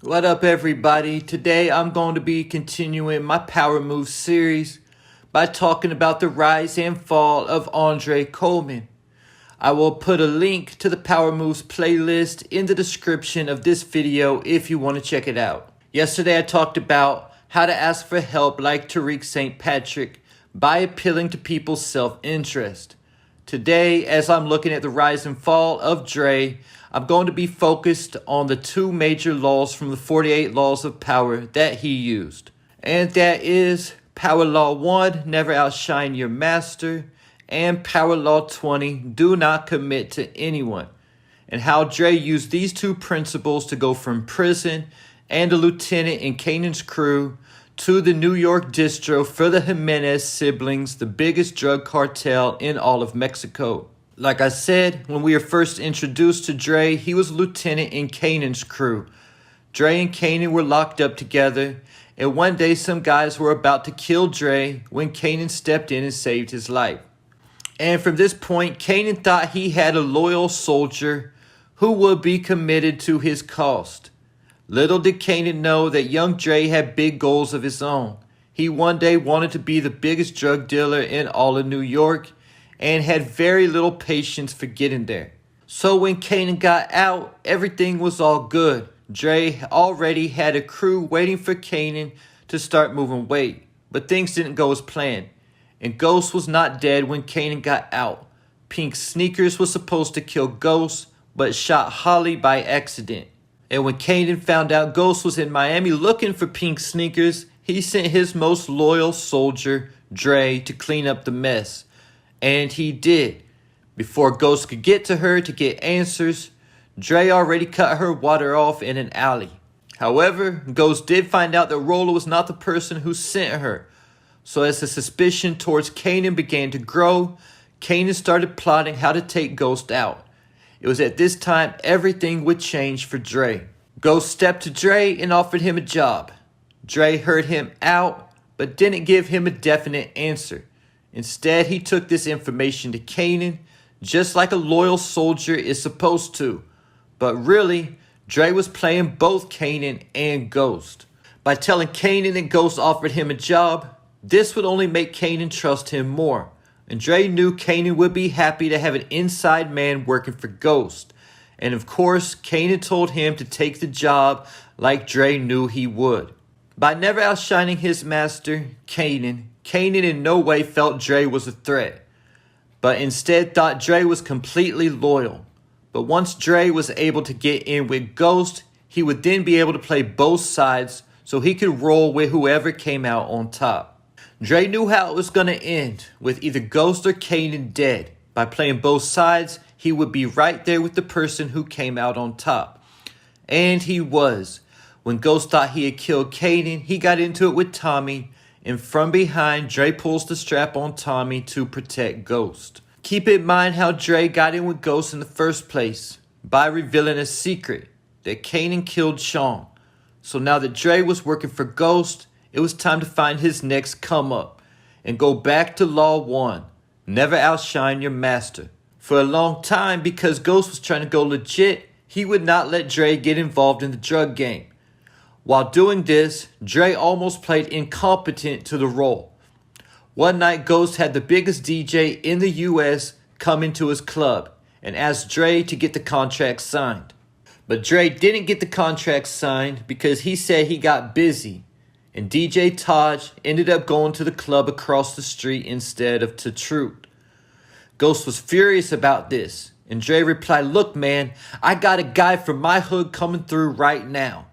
What up, everybody? Today I'm going to be continuing my Power Move series by talking about the rise and fall of Coleman. I will put a link to the Power Moves playlist in the description of this video if you want to check it out. Yesterday I talked about how to ask for help like Tariq St. Patrick by appealing to people's self-interest. Today, as I'm looking at the rise and fall of Dre, I'm going to be focused on the two major laws from the 48 Laws of Power that he used. And that is Power Law 1, never outshine your master, and Power Law 20, do not commit to anyone. And how Dre used these two principles to go from prison and a lieutenant in Kanan's crew to the New York distro for the Jimenez siblings, the biggest drug cartel in all of Mexico. Like I said, when we were first introduced to Dre, he was a lieutenant in Kanan's crew. Dre and Kanan were locked up together, and one day some guys were about to kill Dre when Kanan stepped in and saved his life. And from this point, Kanan thought he had a loyal soldier who would be committed to his cause. Little did Kanan know that young Dre had big goals of his own. He one day wanted to be the biggest drug dealer in all of New York and had very little patience for getting there. So when Kanan got out, everything was all good. Dre already had a crew waiting for Kanan to start moving weight, but things didn't go as planned. And Ghost was not dead when Kanan got out. Pink Sneakers was supposed to kill Ghost, but shot Holly by accident. And when Kanan found out Ghost was in Miami looking for Pink Sneakers, he sent his most loyal soldier, Dre, to clean up the mess. And he did. Before Ghost could get to her to get answers, Dre already cut her water off in an alley. However, Ghost did find out that Roller was not the person who sent her. So as the suspicion towards Kanan began to grow, Kanan started plotting how to take Ghost out. It was at this time everything would change for Dre. Ghost stepped to Dre and offered him a job. Dre heard him out, but didn't give him a definite answer. Instead, he took this information to Kanan, just like a loyal soldier is supposed to. But really, Dre was playing both Kanan and Ghost. By telling Kanan that Ghost offered him a job, this would only make Kanan trust him more. And Dre knew Kanan would be happy to have an inside man working for Ghost. And of course, Kanan told him to take the job like Dre knew he would. By never outshining his master, Kanan in no way felt Dre was a threat, but instead thought Dre was completely loyal. But once Dre was able to get in with Ghost, he would then be able to play both sides so he could roll with whoever came out on top. Dre knew how it was going to end, with either Ghost or Kanan dead. By playing both sides, he would be right there with the person who came out on top. And he was. When Ghost thought he had killed Kanan, he got into it with Tommy, and from behind, Dre pulls the strap on Tommy to protect Ghost. Keep in mind how Dre got in with Ghost in the first place, by revealing a secret, that Kanan killed Sean. So now that Dre was working for Ghost, it was time to find his next come up and go back to Law 1. Never outshine your master. For a long time, because Ghost was trying to go legit, he would not let Dre get involved in the drug game. While doing this, Dre almost played incompetent to the role. One night, Ghost had the biggest DJ in the US come into his club and asked Dre to get the contract signed. But Dre didn't get the contract signed because he said he got busy. And DJ Taj ended up going to the club across the street instead of to Truth. Ghost was furious about this, and Dre replied, "Look, man, I got a guy from my hood coming through right now."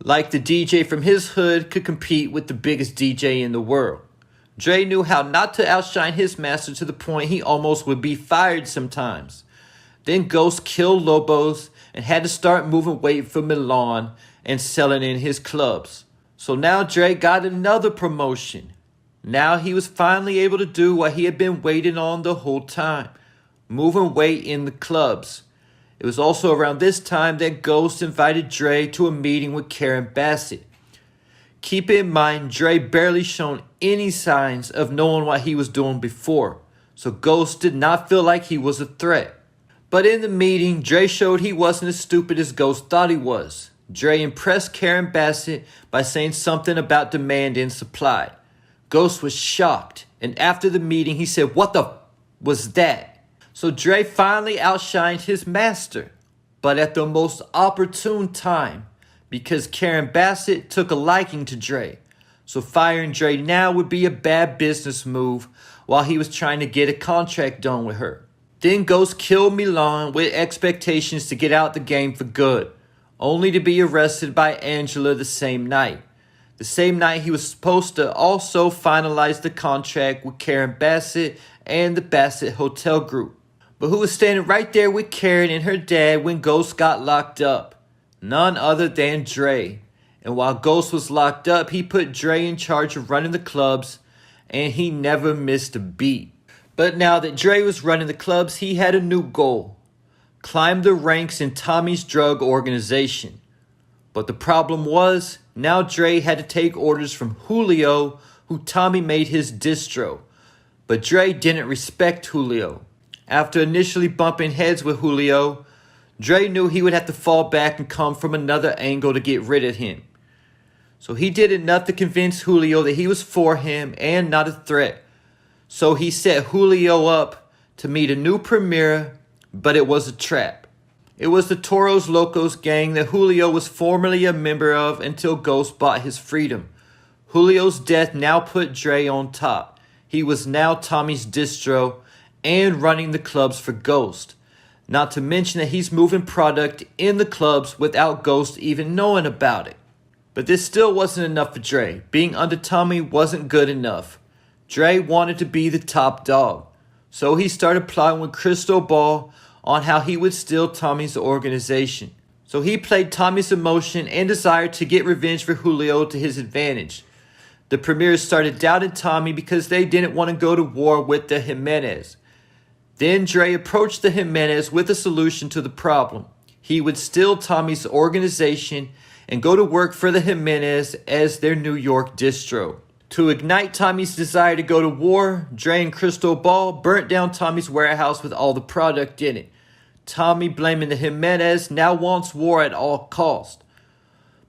Like the DJ from his hood could compete with the biggest DJ in the world. Dre knew how not to outshine his master to the point he almost would be fired sometimes. Then Ghost killed Lobos and had to start moving weight for Milan and selling in his clubs. So now Dre got another promotion. Now he was finally able to do what he had been waiting on the whole time, moving weight in the clubs. It was also around this time that Ghost invited Dre to a meeting with Karen Bassett. Keep in mind, Dre barely shown any signs of knowing what he was doing before, so Ghost did not feel like he was a threat. But in the meeting, Dre showed he wasn't as stupid as Ghost thought he was. Dre impressed Karen Bassett by saying something about demand and supply. Ghost was shocked, and after the meeting he said, "What the was that?" So Dre finally outshined his master, but at the most opportune time, because Karen Bassett took a liking to Dre. So firing Dre now would be a bad business move while he was trying to get a contract done with her. Then Ghost killed Milan with expectations to get out the game for good, only to be arrested by Angela the same night. The same night he was supposed to also finalize the contract with Karen Bassett and the Bassett Hotel Group. But who was standing right there with Karen and her dad when Ghost got locked up? None other than Dre. And while Ghost was locked up, he put Dre in charge of running the clubs, and he never missed a beat. But now that Dre was running the clubs, he had a new goal: climb the ranks in Tommy's drug organization. But the problem was, now Dre had to take orders from Julio, who Tommy made his distro. But Dre didn't respect Julio. After initially bumping heads with Julio, Dre knew he would have to fall back and come from another angle to get rid of him. So he did enough to convince Julio that he was for him and not a threat. So he set Julio up to meet a new Premier, but it was a trap. It was the Toros Locos gang that Julio was formerly a member of until Ghost bought his freedom. Julio's death now put Dre on top. He was now Tommy's distro and running the clubs for Ghost. Not to mention that he's moving product in the clubs without Ghost even knowing about it. But this still wasn't enough for Dre. Being under Tommy wasn't good enough. Dre wanted to be the top dog. So he started plotting with Crystal Ball on how he would steal Tommy's organization. So he played Tommy's emotion and desire to get revenge for Julio to his advantage. The Premiers started doubting Tommy because they didn't want to go to war with the Jimenez. Then Dre approached the Jimenez with a solution to the problem. He would steal Tommy's organization and go to work for the Jimenez as their New York distro. To ignite Tommy's desire to go to war, Dre and Crystal Ball burnt down Tommy's warehouse with all the product in it. Tommy, blaming the Jimenez, now wants war at all costs.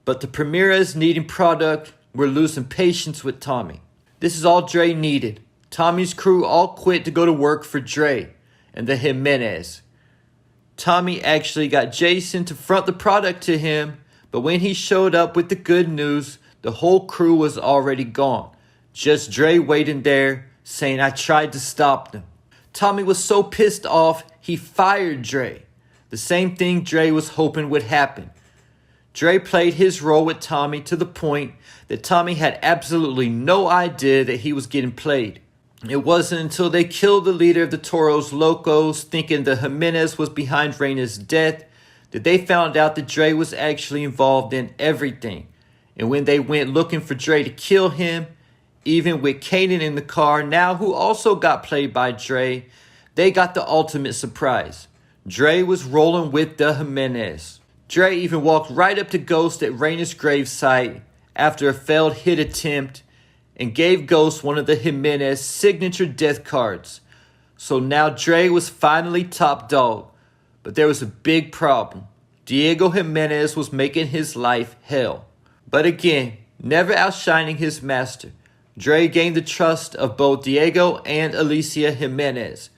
But the Premiers, needing product, were losing patience with Tommy. This is all Dre needed. Tommy's crew all quit to go to work for Dre and the Jimenez. Tommy actually got Jason to front the product to him, but when he showed up with the good news, the whole crew was already gone. Just Dre waiting there, saying, "I tried to stop them." Tommy was so pissed off, he fired Dre. The same thing Dre was hoping would happen. Dre played his role with Tommy to the point that Tommy had absolutely no idea that he was getting played. It wasn't until they killed the leader of the Toros Locos, thinking the Jimenez was behind Reyna's death, that they found out that Dre was actually involved in everything. And when they went looking for Dre to kill him, even with Kanan in the car, now who also got played by Dre, they got the ultimate surprise. Dre was rolling with the Jimenez. Dre even walked right up to Ghost at Reyna's gravesite after a failed hit attempt and gave Ghost one of the Jimenez signature death cards. So now Dre was finally top dog. But there was a big problem. Diego Jimenez was making his life hell. But again, never outshining his master, Dre gained the trust of both Diego and Alicia Jimenez,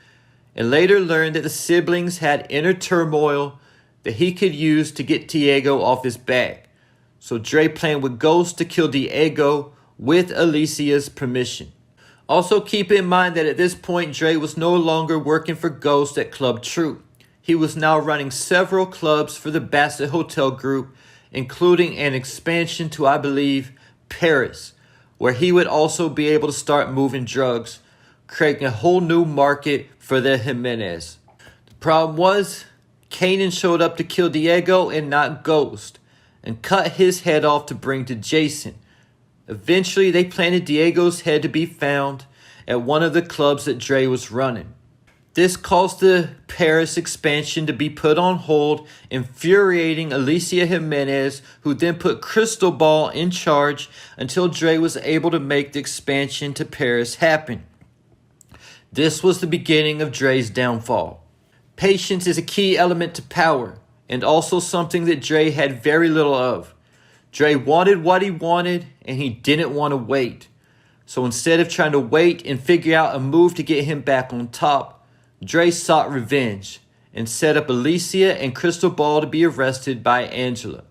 and later learned that the siblings had inner turmoil that he could use to get Diego off his back. So Dre planned with Ghost to kill Diego with Alicia's permission. Also keep in mind that at this point Dre was no longer working for Ghost at Club Troop. He was now running several clubs for the Bassett Hotel Group, including an expansion to, I believe, Paris, where he would also be able to start moving drugs, creating a whole new market for the Jimenez. The problem was, Kanan showed up to kill Diego and not Ghost, and cut his head off to bring to Jason. Eventually, they planted Diego's head to be found at one of the clubs that Dre was running. This caused the Paris expansion to be put on hold, infuriating Alicia Jimenez, who then put Crystal Ball in charge until Dre was able to make the expansion to Paris happen. This was the beginning of Dre's downfall. Patience is a key element to power. and also something that Dre had very little of. Dre wanted what he wanted, and he didn't want to wait. So instead of trying to wait and figure out a move to get him back on top, Dre sought revenge and set up Alicia and Crystal Ball to be arrested by Angela.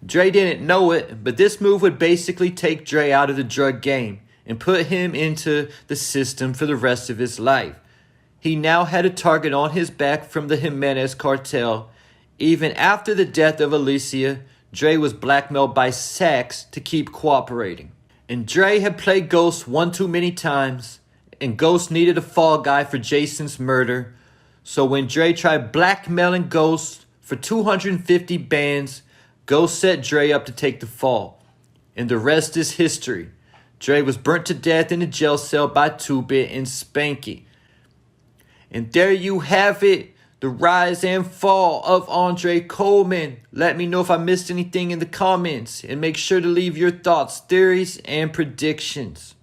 Dre didn't know it, but this move would basically take Dre out of the drug game and put him into the system for the rest of his life. He now had a target on his back from the Jimenez cartel. Even after the death of Alicia, Dre was blackmailed by Sax to keep cooperating. And Dre had played Ghost one too many times, and Ghost needed a fall guy for Jason's murder. So when Dre tried blackmailing Ghost for 250 bands, Ghost set Dre up to take the fall. And the rest is history. Dre was burnt to death in a jail cell by 2-Bit and Spanky. And there you have it, the rise and fall of Andre Coleman. Let me know if I missed anything in the comments, and make sure to leave your thoughts, theories, and predictions.